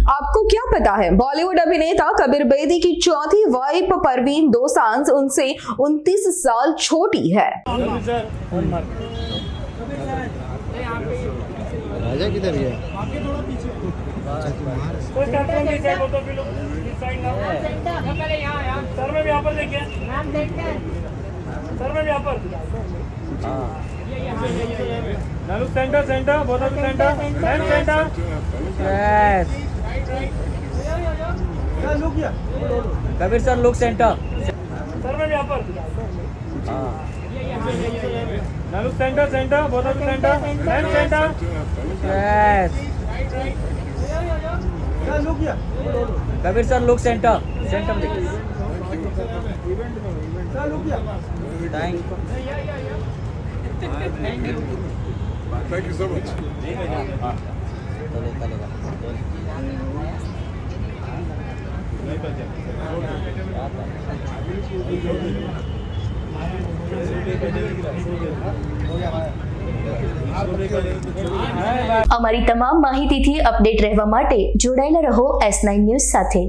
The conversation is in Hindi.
आपको क्या पता है, बॉलीवुड अभिनेता कबीर बेदी की चौथी वाइफ परवीन दोसांझ उनसे 29 साल छोटी है। राजा किधर गया? सर में भी यहाँ पर देखिए, सर में भी यहाँ पर look centre centre both of centre centre yes Kabir sir look centre sir में भी यहाँ पर look centre centre both of centre centre yes Kabir sir look centre centre thank Thank you so much. અમારી તમામ માહિતીથી અપડેટ રહેવા માટે જોડાયેલા રહો S9 ન્યૂઝ સાથે।